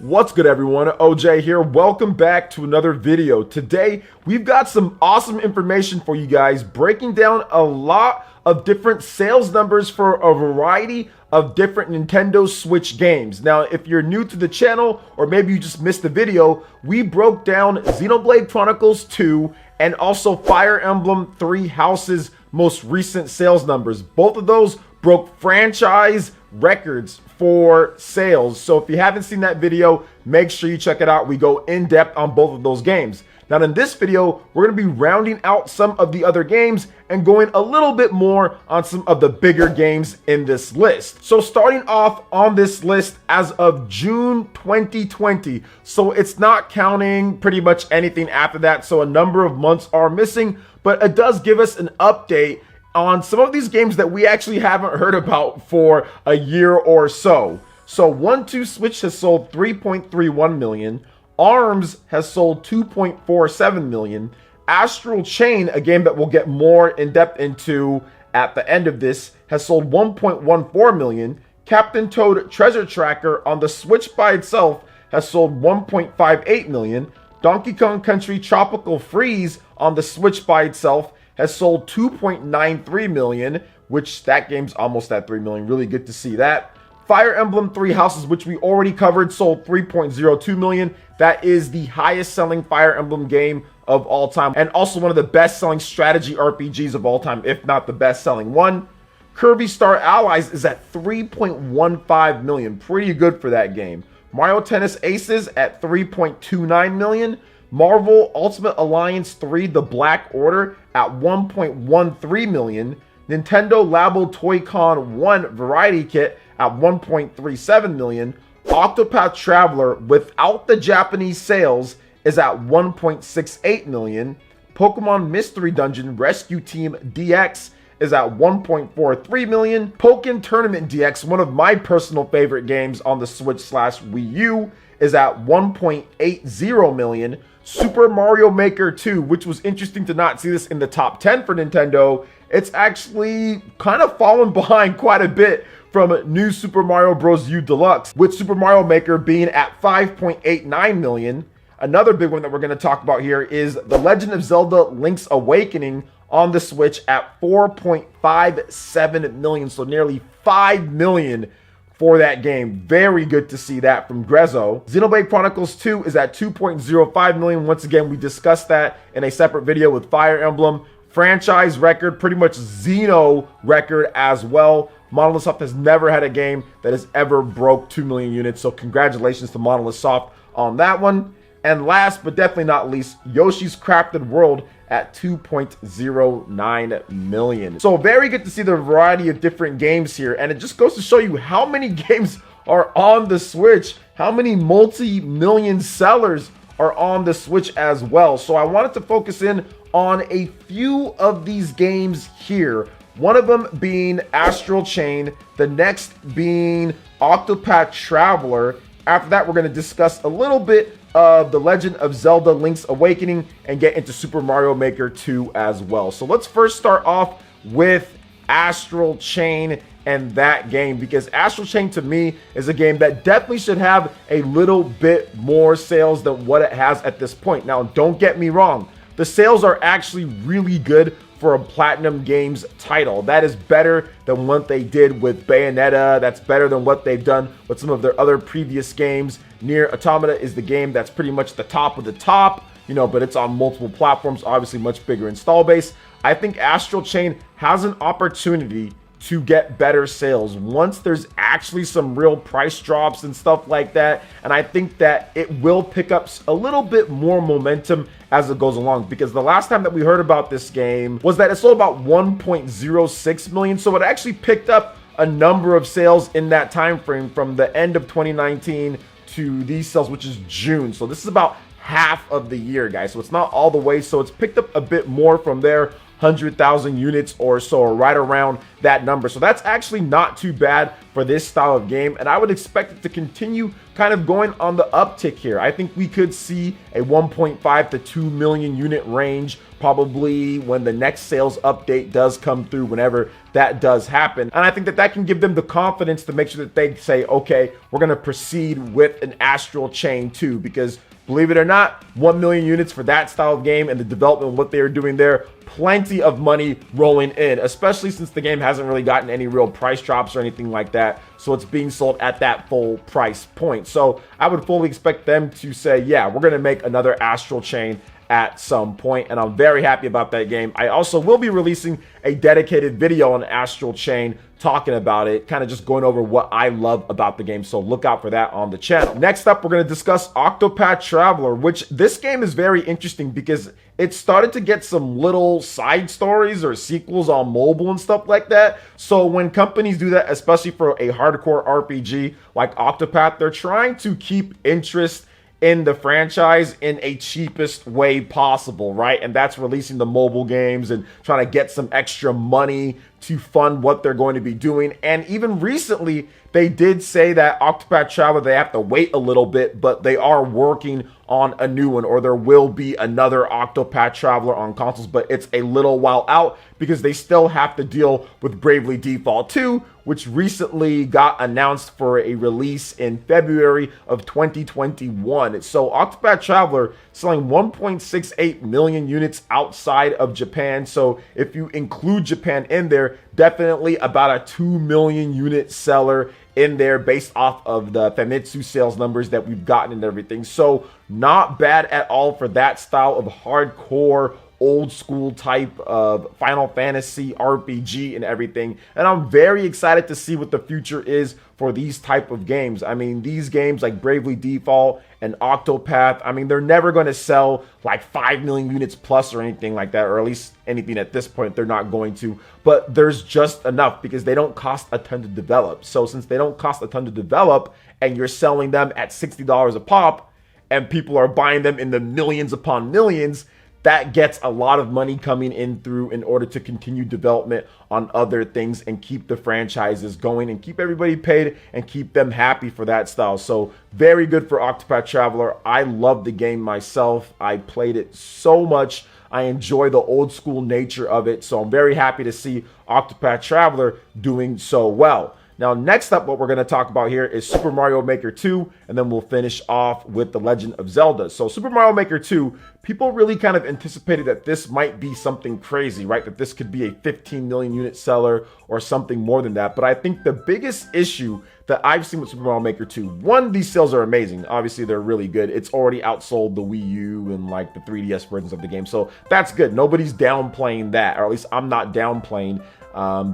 What's good, everyone? OJ here. Welcome back to another video. Today we've got some awesome information for you guys, breaking down a lot of different sales numbers for a variety of different Nintendo Switch games. Now, if you're new to the channel or maybe you just missed the video, we broke down Xenoblade Chronicles 2 and also Fire Emblem Three Houses' most recent sales numbers. Both of those broke franchise records for sales. So if you haven't seen that video, make sure you check it out. We go in depth on both of those games. Now in this video, we're going to be rounding out some of the other games and going a little bit more on some of the bigger games in this list. So starting off on this list as of June 2020, so it's not counting pretty much anything after that, so a number of months are missing, but it does give us an update on some of these games that we actually haven't heard about for a year or so. So 1-2 Switch has sold 3.31 million. ARMS has sold 2.47 million. Astral Chain, a game that we'll get more in depth into at the end of this, has sold 1.14 million. Captain Toad Treasure Tracker on the Switch by itself has sold 1.58 million. Donkey Kong Country Tropical Freeze on the Switch by itself has sold 2.93 million, which that game's almost at 3 million. Really good to see that. Fire Emblem Three Houses, which we already covered, sold 3.02 million. That is the highest selling Fire Emblem game of all time, and also one of the best selling strategy RPGs of all time, if not the best selling one. Kirby Star Allies is at 3.15 million. Pretty good for that game. Mario Tennis Aces at 3.29 million. Marvel Ultimate Alliance 3 The Black Order at 1.13 million. Nintendo Labo Toy-Con 1 Variety Kit at 1.37 million. Octopath Traveler without the Japanese sales is at 1.68 million. Pokemon Mystery Dungeon Rescue Team DX is at 1.43 million. Pokken Tournament DX, one of my personal favorite games on the Switch/Wii U, is at 1.80 million. Super Mario Maker 2, which was interesting to not see this in the top 10 for Nintendo. It's actually kind of fallen behind quite a bit from New Super Mario Bros. U Deluxe, with Super Mario Maker being at 5.89 million. Another big one that we're going to talk about here is The Legend of Zelda Link's Awakening on the Switch at 4.57 million, so nearly 5 million for that game. Very good to see that from Grezzo. Xenoblade Chronicles 2 is at 2.05 million. Once again, we discussed that in a separate video with Fire Emblem. Franchise record, pretty much Xeno record as well. Monolith Soft has never had a game that has ever broke 2 million units, so congratulations to Monolith Soft on that one. And last but definitely not least, Yoshi's Crafted World at 2.09 million. So very good to see the variety of different games here, and it just goes to show you how many games are on the Switch, how many multi-million sellers are on the Switch as well. So I wanted to focus in on a few of these games here. One of them being Astral Chain, the next being Octopath Traveler. After that, we're going to discuss a little bit of The Legend of Zelda Link's Awakening and get into Super Mario Maker 2 as well. So let's first start off with Astral Chain and that game, because Astral Chain to me is a game that definitely should have a little bit more sales than what it has at this point. Now, don't get me wrong. The sales are actually really good for a Platinum Games title. That is better than what they did with Bayonetta. That's better than what they've done with some of their other previous games. Nier Automata is the game that's pretty much the top of the top, you know, but it's on multiple platforms, obviously much bigger install base. I think Astral Chain has an opportunity to get better sales once there's actually some real price drops and stuff like that, and I think that it will pick up a little bit more momentum as it goes along, because the last time that we heard about this game was that it sold about 1.06 million, so it actually picked up a number of sales in that time frame from the end of 2019 to these sales, which is June. So this is about half of the year, guys, so it's not all the way, so it's picked up a bit more from there. 100,000 units or so, or right around that number. So that's actually not too bad for this style of game, and I would expect it to continue kind of going on the uptick here. I think we could see a 1.5 to 2 million unit range probably when the next sales update does come through, whenever that does happen. And I think that that can give them the confidence to make sure that they say, okay, we're going to proceed with an Astral Chain too, because believe it or not, 1 million units for that style of game and the development of what they are doing there, plenty of money rolling in, especially since the game hasn't really gotten any real price drops or anything like that. So it's being sold at that full price point. So I would fully expect them to say, yeah, we're going to make another Astral Chain at some point, and I'm very happy about that game. I also will be releasing a dedicated video on Astral Chain talking about it, kind of just going over what I love about the game, so look out for that on the channel. Next up, we're going to discuss Octopath Traveler, which this game is very interesting because it started to get some little side stories or sequels on mobile and stuff like that. So when companies do that, especially for a hardcore RPG like Octopath, they're trying to keep interest in the franchise in a cheapest way possible, right? And that's releasing the mobile games and trying to get some extra money to fund what they're going to be doing. And even recently, they did say that Octopath Traveler, they have to wait a little bit, but they are working on a new one, or there will be another Octopath Traveler on consoles, but it's a little while out because they still have to deal with Bravely Default 2, which recently got announced for a release in February of 2021. So Octopath Traveler selling 1.68 million units outside of Japan. So if you include Japan in there, definitely about a 2 million unit seller in there based off of the Famitsu sales numbers that we've gotten and everything. So not bad at all for that style of hardcore old school type of Final Fantasy RPG and everything. And I'm very excited to see what the future is for these type of games. I mean, these games like Bravely Default and Octopath, I mean, they're never going to sell like 5 million units plus or anything like that, or at least anything at this point they're not going to. But there's just enough because they don't cost a ton to develop. So since they don't cost a ton to develop and you're selling them at $60 a pop and people are buying them in the millions upon millions, that gets a lot of money coming in through in order to continue development on other things and keep the franchises going and keep everybody paid and keep them happy for that style. So very good for Octopath Traveler. I love the game myself. I played it so much. I enjoy the old school nature of it. So I'm very happy to see Octopath Traveler doing so well. Now, next up, what we're going to talk about here is Super Mario Maker 2, and then we'll finish off with The Legend of Zelda. So Super Mario Maker 2, people really kind of anticipated that this might be something crazy, right? That this could be a 15 million unit seller or something more than that. But I think the biggest issue that I've seen with Super Mario Maker 2, one, these sales are amazing. Obviously, they're really good. It's already outsold the Wii U and like the 3DS versions of the game. So that's good. Nobody's downplaying that, or at least I'm not downplaying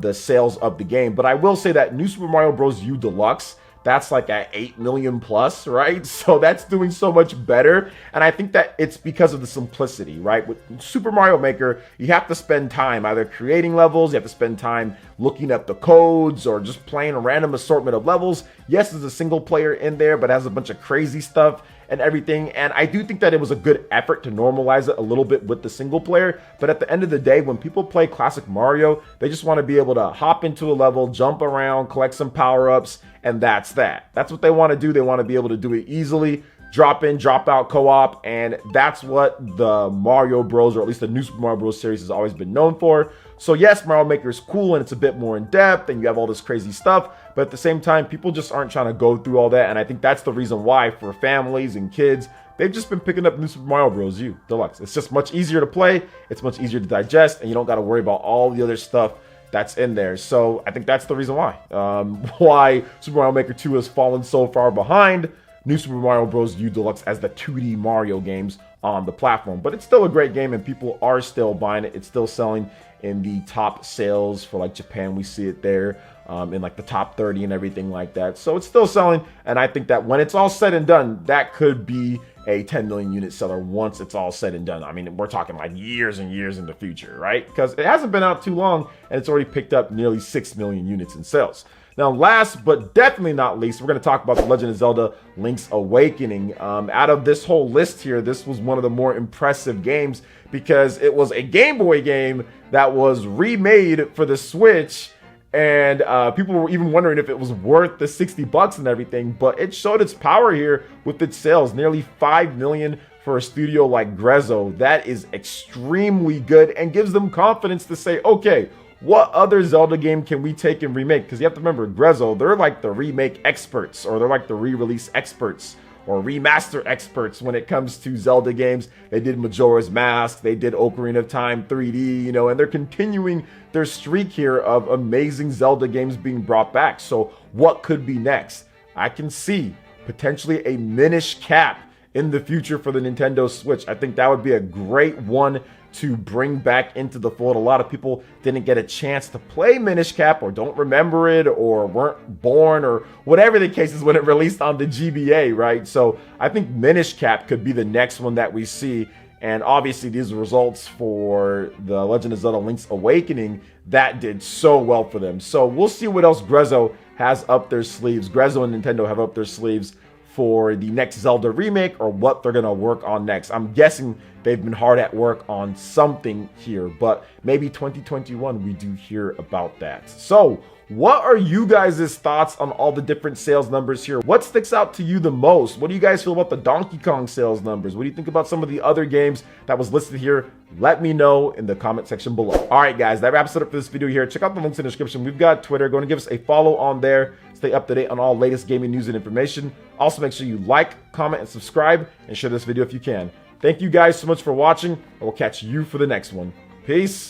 the sales of the game. But I will say that New Super Mario Bros. U Deluxe, that's like at 8 million plus, right? So that's doing so much better. And I think that it's because of the simplicity, right? With Super Mario Maker, you have to spend time either creating levels, you have to spend time looking up the codes, or just playing a random assortment of levels. Yes, there's a single player in there, but it has a bunch of crazy stuff and everything. And I do think that it was a good effort to normalize it a little bit with the single player. But at the end of the day, when people play classic Mario, they just want to be able to hop into a level, jump around, collect some power-ups, and that's that. That's what they want to do. They want to be able to do it easily, drop in, drop out co-op, and that's what the Mario Bros, or at least the New Super Mario Bros series, has always been known for. So yes, Mario Maker is cool and it's a bit more in depth and you have all this crazy stuff, but at the same time, people just aren't trying to go through all that. And I think that's the reason why, for families and kids, they've just been picking up New Super Mario Bros. U Deluxe. It's just much easier to play, it's much easier to digest, and you don't got to worry about all the other stuff that's in there. So I think that's the reason why Super Mario Maker 2 has fallen so far behind New Super Mario Bros. U Deluxe as the 2D Mario games on the platform. But it's still a great game and people are still buying it. It's still selling in the top sales for like Japan. We see it there in like the top 30 and everything like that. So it's still selling, and I think that when it's all said and done, that could be a 10 million unit seller once it's all said and done. I mean, we're talking like years and years in the future, right? Because it hasn't been out too long and it's already picked up nearly 6 million units in sales. Now, last but definitely not least, we're going to talk about The Legend of Zelda Link's Awakening. Out of this whole list here, this was one of the more impressive games because it was a Game Boy game that was remade for the Switch, and people were even wondering if it was worth the 60 bucks and everything, but it showed its power here with its sales, nearly 5 million for a studio like Grezzo. That is extremely good and gives them confidence to say, okay, what other Zelda game can we take and remake? Because you have to remember, Grezzo, they're like the remake experts, or they're like the re-release experts, or remaster experts when it comes to Zelda games. They did Majora's Mask, they did Ocarina of Time 3D, you know, and they're continuing their streak here of amazing Zelda games being brought back. So what could be next? I can see potentially a Minish Cap in the future for the Nintendo Switch. I think that would be a great one to bring back into the fold. A lot of people didn't get a chance to play Minish Cap, or don't remember it, or weren't born, or whatever the case is when it released on the GBA, right? So I think Minish Cap could be the next one that we see. And obviously these results for The Legend of Zelda Link's Awakening, that did so well for them. So we'll see what else Grezzo has up their sleeves. Grezzo and Nintendo have up their sleeves for the next Zelda remake, or what they're gonna work on next. I'm guessing they've been hard at work on something here, but maybe 2021 we do hear about that. So what are you guys' thoughts on all the different sales numbers here? What sticks out to you the most? What do you guys feel about the Donkey Kong sales numbers? What do you think about some of the other games that was listed here? Let me know in the comment section below. All right, guys, that wraps it up for this video here. Check out the links in the description. We've got Twitter. Go and give us a follow on there. Stay up to date on all latest gaming news and information. Also, make sure you like, comment, and subscribe, and share this video if you can. Thank you guys so much for watching, and we'll catch you for the next one. Peace.